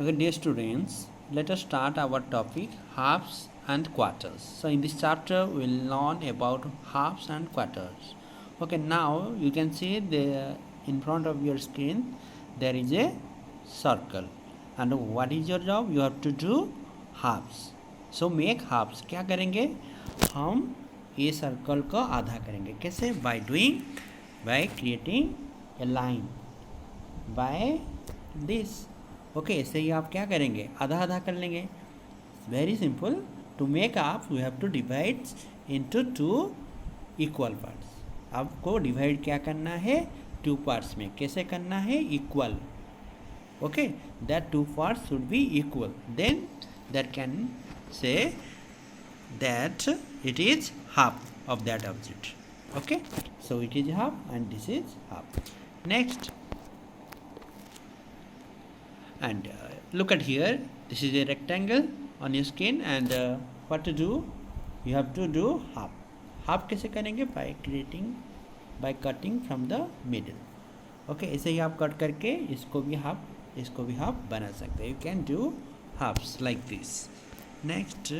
Okay, dear students, let us start our topic halves and quarters. So in this chapter we will learn about halves and quarters. Okay, now you can see the in front of your screen there is a circle, and what is your job? You have to do halves. So make halves. क्या करेंगे हम? ये circle को आधा करेंगे. कैसे? by creating a line by this. Okay ऐसे ही आप क्या करेंगे? आधा आधा कर लेंगे. Very simple. टू मेक आप we have to divide into two equal parts. आपको डिवाइड क्या करना है? टू पार्ट्स में. कैसे करना है? Equal. Okay that two parts should be equal. Then that can say that it is half of that object. Okay, so it is half and this is half. Next, and look at here, this is a rectangle on your screen, and what to do? You have to do half. Half कैसे करेंगे? by cutting from the middle. Okay, ऐसे ही आप cut करके इसको भी half बना सकते हैं. You can do halves like this. Next,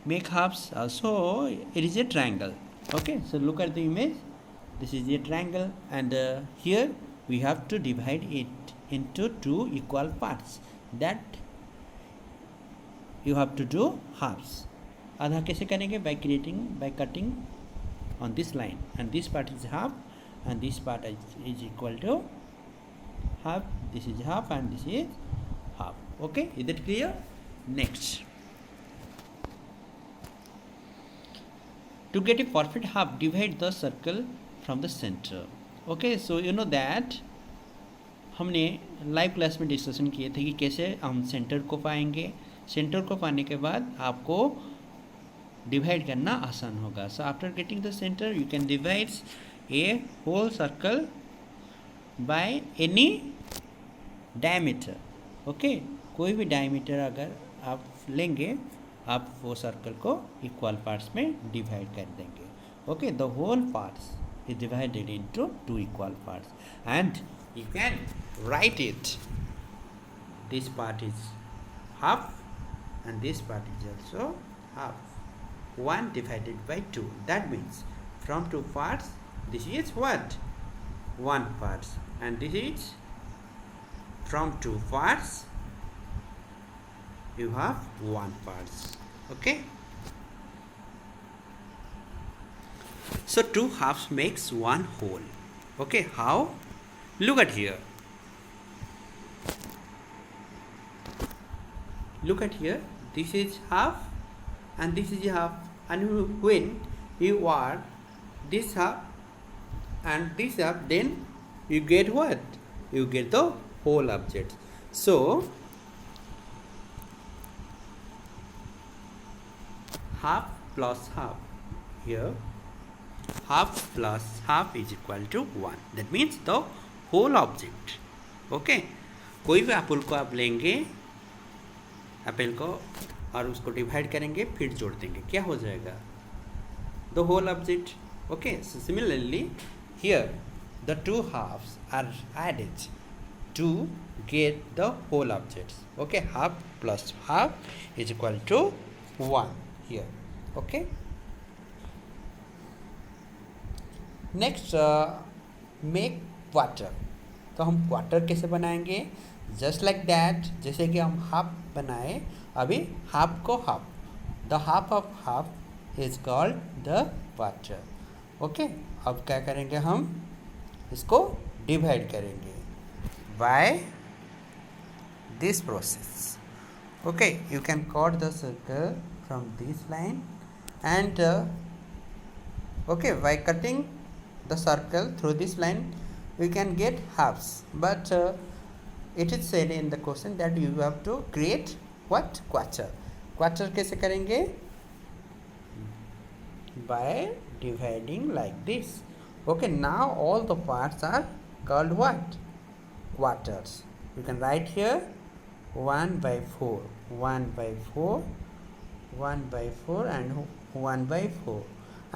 make halves also. It is a triangle. Okay, so look at the image. This is a triangle, and here we have to divide it into two equal parts. That you have to do halves. आधा कैसे करेंगे? by cutting on this line, and this part is half and this part is equal to half. This is half and this is half. Okay, is that clear? Next, to get a perfect half, divide the circle from the center. Okay, so you know that हमने live class में discussion किए थे कि कैसे हम centre को पाएंगे. Centre को पाने के बाद आपको डिवाइड करना आसान होगा. So after getting the centre you can divide a whole circle by any diameter. Okay, कोई भी डायमीटर अगर आप लेंगे, आप वो सर्कल को इक्वल पार्ट्स में डिवाइड कर देंगे. Okay, the whole parts is divided into two equal parts, and you can write it. This part is half and this part is also half. 1 divided by 2. That means from two parts this is what? 1 part, and this is from 2 parts you have 1 parts. Okay, so 2 halves makes 1 whole. Okay, how? Look at here. Look at here. This is half and this is half, and when you add this half and this half, then you get what? You get the whole object. So half plus half, here half plus half is equal to 1. That means the whole object. Okay, कोई भी Apple को आप लेंगे, Apple को, और उसको divide करेंगे, फिर जोड़ देंगे, क्या हो जाएगा? The whole object. Okay, so similarly here the two halves are added to get the whole objects. Okay, half plus half is equal to 1 here. Okay, next, make quarter. तो हम क्वार्टर कैसे बनाएंगे? जस्ट लाइक दैट, जैसे कि हम half बनाए, अभी half को half, the half of half is called the quarter. Okay, अब क्या करेंगे? हम इसको डिवाइड करेंगे by this process. Okay, you can cut the circle from this line, and okay, by cutting the circle through this line we can get halves, but it is said in the question that you have to create what? Quarter. Quarter कैसे करेंगे? by dividing like this. Okay, now all the parts are called what? Quarters. You can write here 1 by 4, 1 by 4, 1 by 4 and 1 by 4.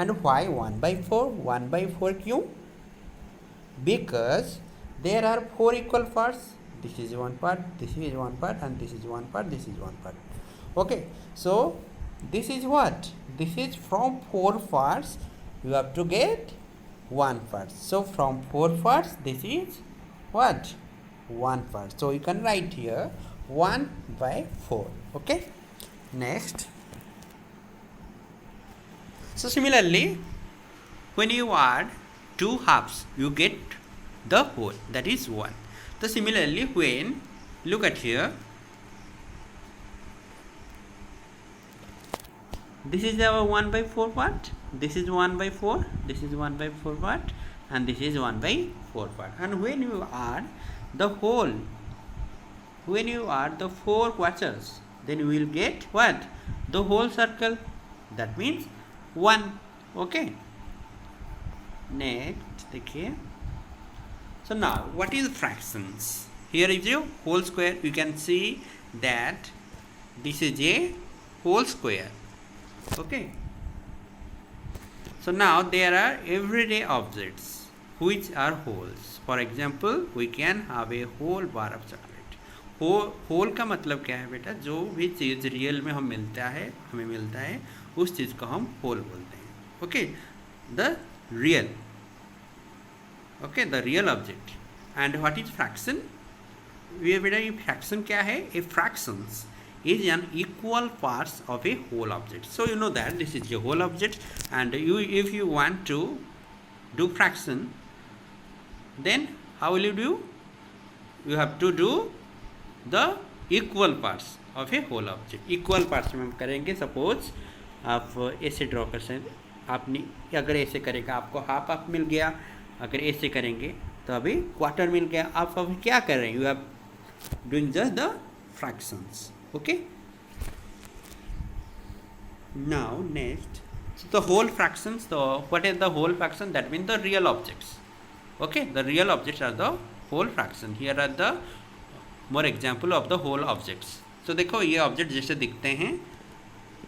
And why 1 by 4? 1 by 4 क्यों? Because there are 4 equal parts. this is one part, this is one part, and this is one part, this is one part. Okay, so this is what? This is from 4 parts you have to get 1 part. So from 4 parts this is what? 1 part. So you can write here 1 by 4. Okay, next. So similarly, when you add 2 halves, you get the whole, that is 1. So similarly, when, look at here, this is our 1 by 4 part, this is 1 by 4, this is 1 by 4 part, and this is 1 by 4 part. And when you add the whole, when you add the 4 quarters, then you will get what? The whole circle. That means 1. Okay, next देखिए. So now what is fractions? Here is your whole square. You can see that this is a whole square. Okay, so now there are everyday objects which are wholes. For example, we can have a whole bar of chocolate. Whole का मतलब क्या है बेटा? जो भी चीज़ real में हमें मिलता है उस चीज़ को हम होल बोलते हैं. Okay, the real. Okay, the real object. And what is fraction? ये बेटा ये फ्रैक्शन क्या है? ए fractions is an equal parts of a whole object. So you know that this is a whole object, and if you want to do fraction, then how will you do? You have to do the equal parts of a whole object. Equal parts में हम करेंगे. Suppose आप ऐसे draw कर सकते, आपने अगर ऐसे करेगा आपको हाफ हाफ मिल गया, अगर ऐसे करेंगे तो अभी क्वार्टर मिल गया. आप अभी क्या कर रहे हैं? You are doing just the fractions. Okay, now next, so the whole fractions. So what is the whole fraction? That means the real objects. Okay, the real objects are the whole fraction. Here are the more example of the whole objects. So देखो ये object जैसे दिखते हैं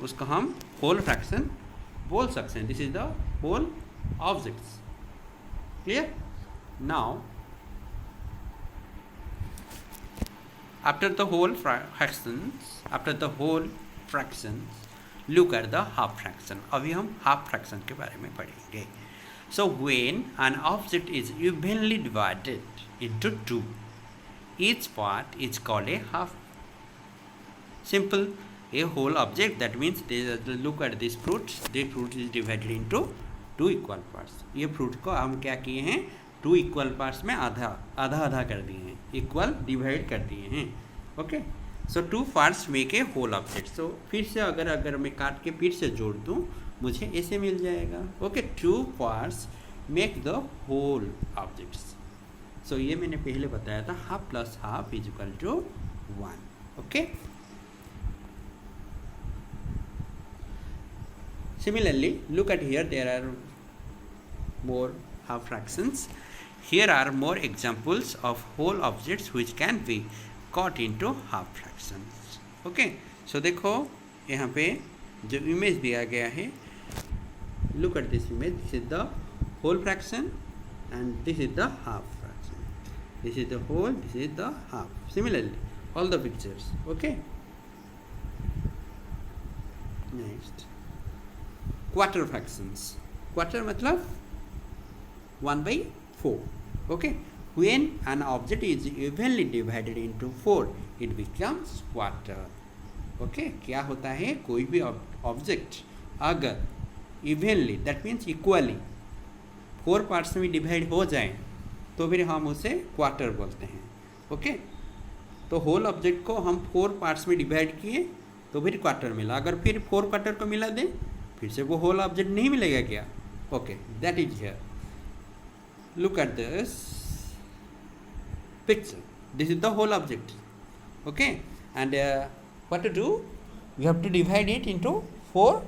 उसको हम whole fraction बोल सकते हैं. This is the whole objects. Clear? Now after the whole fractions, look at the half fraction. अभी हम half fraction के बारे में पढ़ेंगे. So when an object is evenly divided into 2, each part is called a half. Simple. A whole object, that means look at this fruit. This fruit is divided into 2 equal parts. ये fruit को हम क्या किए हैं? 2 equal parts में आधा कर दिए हैं, इक्वल डिवाइड कर दिए हैं. Okay, so 2 parts make a whole object. So फिर से अगर मैं काट के फिर से जोड़ दूँ मुझे ऐसे मिल जाएगा. Okay, 2 parts make the whole objects. So ये मैंने पहले बताया था, half plus half is equal to 1. Okay, similarly look at here, there are more half fractions. Here are more examples of whole objects which can be cut into half fractions. Okay, so देखो यहाँ पे जो image दिया गया है, look at this image. This is the whole fraction and this is the half fraction. This is the whole, this is the half. Similarly all the pictures. Okay, next, quarter fractions. Quarter मतलब 1 by 4. Okay, when an object is evenly divided into 4, it becomes quarter. Okay, क्या होता है? कोई भी object अगर evenly, that means equally 4 parts में divide हो जाए तो फिर हम उसे क्वार्टर बोलते हैं. ओके, तो होल ऑब्जेक्ट को हम 4 पार्ट्स में डिवाइड किए तो फिर क्वार्टर मिला. अगर फिर 4 क्वार्टर को मिला दें फिर से वो होल ऑब्जेक्ट नहीं मिलेगा क्या? Okay, that is here. Look at this picture. This is the whole object. Okay, and what to do? You have to divide it into 4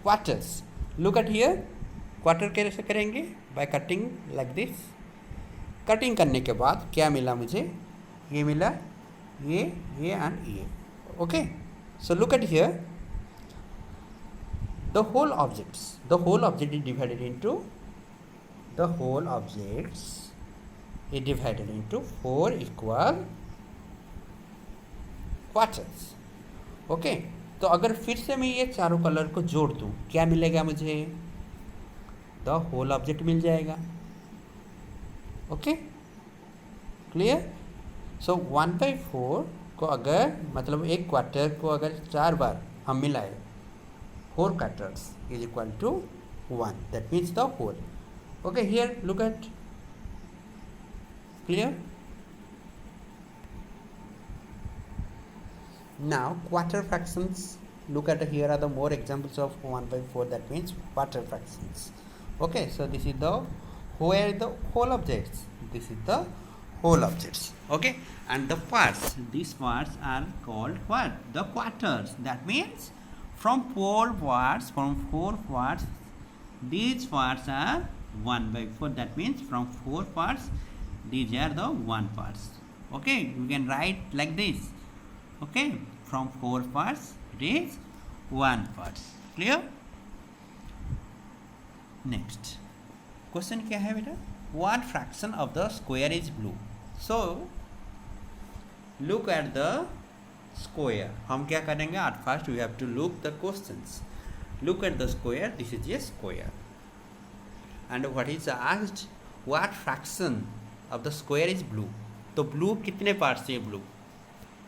quarters. Look at here. Quarter कैसे करेंगे? By cutting like this. Cutting करने के बाद क्या मिला मुझे? ये मिला, ये and ये. Okay, so look at here. The whole object is divided into, the whole objects is divided into 4 equal quarters. Okay, तो अगर फिर से मैं ये चारों कलर को जोड़ दूँ क्या मिलेगा मुझे? द होल ऑब्जेक्ट मिल जाएगा. Okay, clear? सो 1/4 को अगर मतलब एक क्वार्टर को अगर 4 बार हम मिलाए 4 quarters is equal to 1. That means the whole. Okay, here look at. Clear? Now quarter fractions. Look at here are the more examples of 1/4. That means quarter fractions. Okay, so this is the where the whole objects. This is the whole objects. Okay, and the parts. These parts are called what? The quarters. That means from 4 parts, these parts are 1/4. That means from 4 parts, these are the 1 parts. Okay, you can write like this. Okay, from 4 parts, it is 1 parts. Clear? Next question क्या है बेटा? What fraction of the square is blue? So look at the square. हम क्या करेंगे? At first we have to look the questions. Look at the square. This is a square. And what is asked? What fraction of the square is blue? तो blue कितने parts से blue?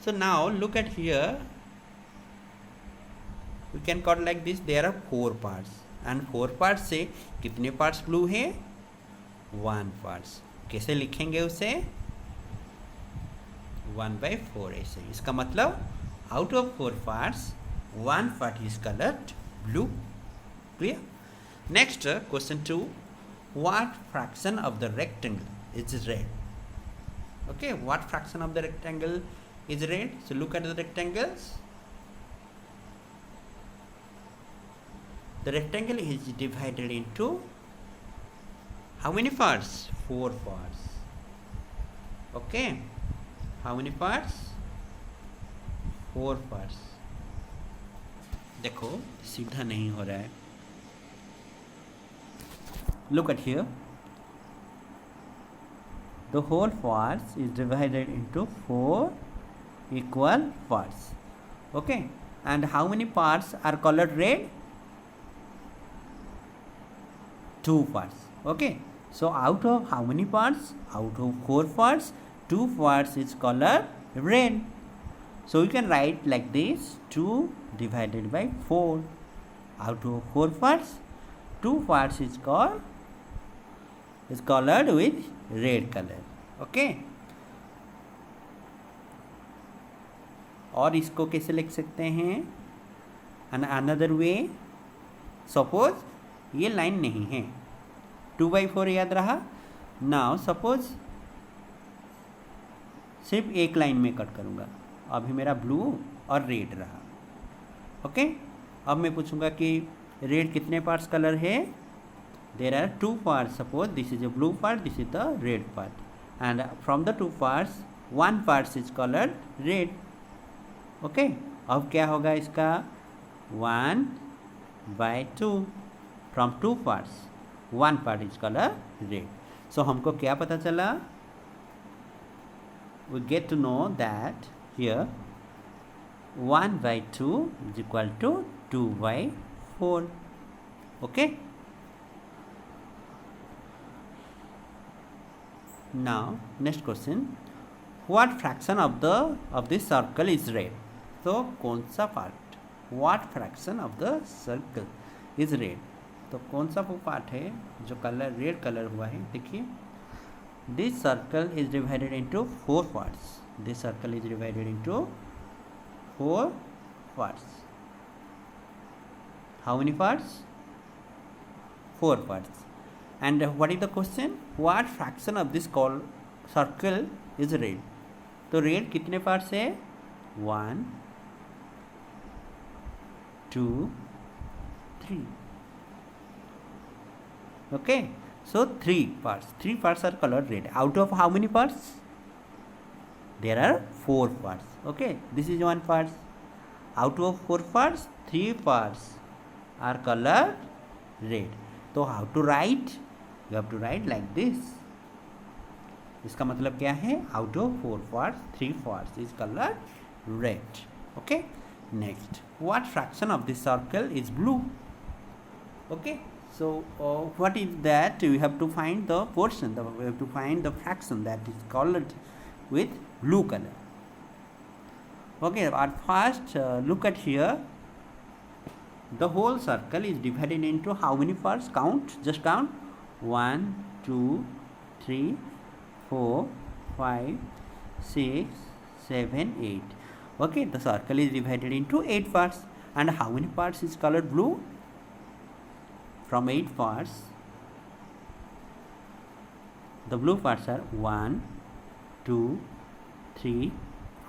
So now look at here. We can call like this. There are 4 parts. And 4 parts से कितने parts blue है? 1 parts. कैसे लिखेंगे उसे? 1/4 ऐसे. इसका मतलब out of 4 parts 1 part is colored blue. Clear? Next question 2. What fraction of the rectangle is red? Okay, what fraction of the rectangle is red? So look at the rectangles. The rectangle is divided into how many parts? 4 parts. Okay, how many parts? 4 parts. देखो सीधा नहीं हो रहा है. Look at here. The whole parts is divided into 4 equal parts. Okay, and how many parts are colored red? 2 parts. Okay, so out of how many parts? Out of 4 parts, 2 parts is colored red. So you can write like this: 2 divided by 4. Out of 4 parts, 2 parts is colored with red color. Okay, और इसको कैसे लिख सकते हैं? Another way, suppose ये line नहीं है, 2/4 याद रहा. नाउ सपोज सिर्फ एक लाइन में कट करूँगा. अभी मेरा ब्लू और रेड रहा. ओके, अब मैं पूछूंगा कि रेड कितने पार्ट्स कलर है? There are 2 parts. Suppose this is a blue part, this is the red part, and from the 2 parts 1 part is coloured red. Okay, अब क्या होगा इसका? 1/2. From 2 parts 1 part is colour red. So हमको क्या पता चला? We get to know that here 1/2 is equal to 2/4. Okay, now next question. What fraction of this circle is red? तो कौन सा part? What fraction of the circle is red? तो कौन सा वो पार्ट है जो कलर रेड कलर हुआ है? देखिए, this circle is divided into 4 parts. This circle is divided into 4 parts. How many parts? 4 parts. And what is the question? What fraction of this circle is red? तो red कितने parts है? 1, 2, 3. Okay, so 3 parts. 3 parts are colored red. Out of how many parts? There are 4 parts. Okay, this is 1 part. Out of 4 parts, 3 parts are colored red. So how to write? You have to write like this. इसका मतलब क्या है, out of 4 parts 3 parts is colored red. Okay, next, what fraction of this circle is blue? Okay, so what is that? We have to find the portion, we have to find the fraction that is colored with blue color. Okay, at first look at here, the whole circle is divided into how many parts? Count, just count. 1 2 3 4 5 6 7 8. Okay, the circle is divided into 8 parts. And how many parts is colored blue? From 8 parts, the blue parts are 1 2 3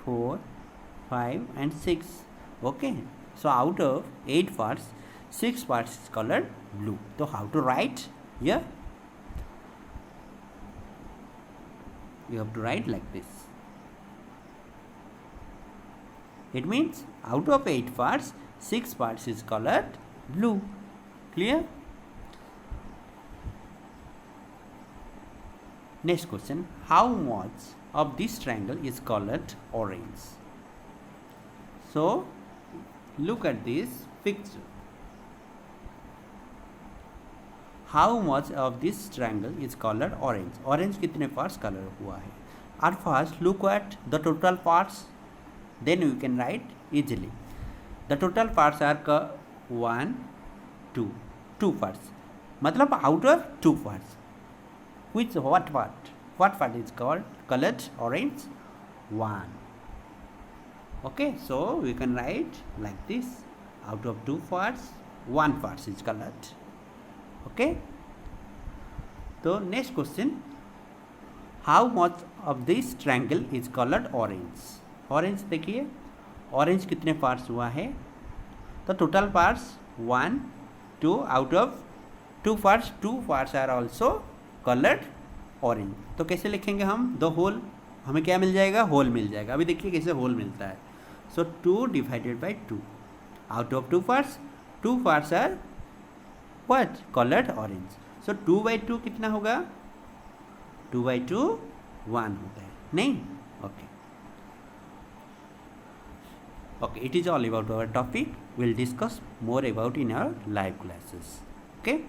4 5 and 6. Okay, so out of 8 parts, 6 parts is colored blue. So how to write here? You have to write like this. It means out of 8 parts, 6 parts is colored blue. Clear? Next question, how much of this triangle is colored orange? So look at this picture. How much of this triangle is colored orange? Orange कितने parts color हुआ है? At first look at the total parts, then you can write easily. The total parts are 1 2 parts. मतलब out of 2 parts, which what part is called colored orange? 1. Okay, so we can write like this, out of 2 parts 1 part is colored. Okay, so next question, how much of this triangle is colored orange? Orange देखिए, orange कितने parts हुआ है? तो total parts 1 2, out of 2 parts are also colored orange. तो कैसे लिखेंगे हम? the whole, हमें क्या मिल जाएगा? whole मिल जाएगा. अभी देखिए कैसे whole मिलता है. So 2 divided by 2, out of 2 parts, 2 parts are what? colored orange. So 2 by 2 कितना होगा? 2 by 2 1 होता है, नहीं? Okay. Okay, it is all about our topic. We'll discuss more about in our live classes. Okay.